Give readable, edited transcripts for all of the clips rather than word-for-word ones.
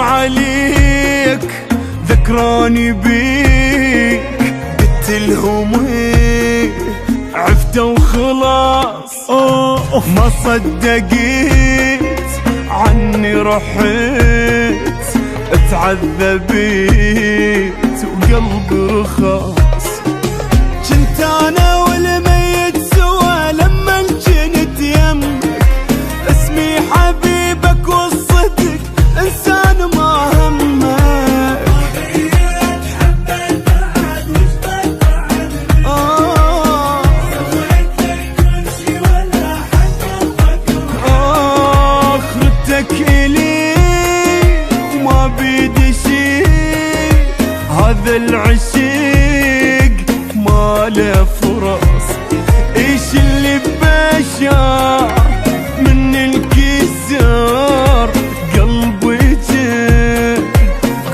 عليك ذكراني بيك، قلت لهم عفت وخلاص ما صدقيت عني رحت، اتعذبت وقلبي رخاص. كنت انا والميت سوا لما كنت يمك، اسمي حبيبك والصدق انسان ما همك. اخرتك الي وما بيدي شي، هذا العشق ما له فرص. ايش اللي ببشر من الكسر، قلبي جه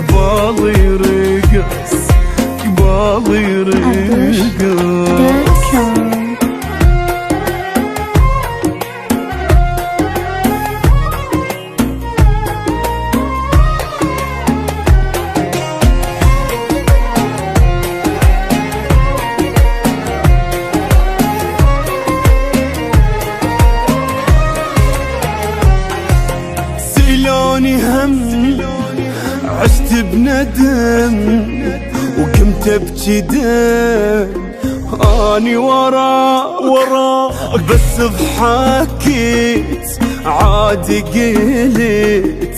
قبالي رقص، قبالي رقص. سيلوني هم عشت بندم وقمت ابكي دم، اني وراك بس ضحكت عادي قلت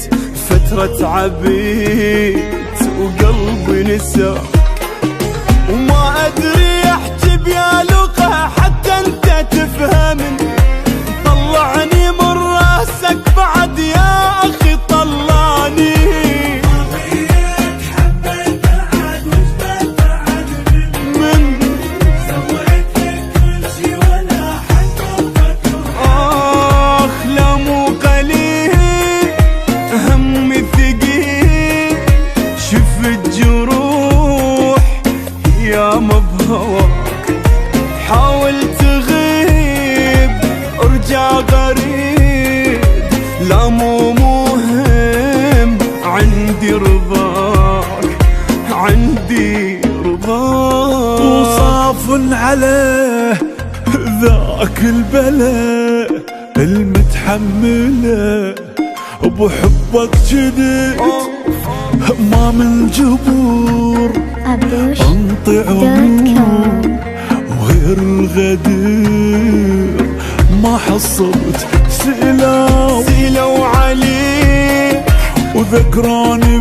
فترة عبيت وقلبي نسى، وما ادري احكي بيا لغة حتى انت تفهمني. طلعني من راسك بعد يا اخي طلعني، من سويت لك كل شي ولا حتى فكر. اخ لا مو قليل همي ثقيل، شفت جروح ياما بهواك، حاول تغيب ارجع قريب، لا مو مهم عندي رضاك، عندي رضاك. وصاف عليه ذاك البلاء المتحمله، بحبك جديد ما من جبور انطي عمر، وغير الغدير ما حصلت سيلوا عليك وذكراني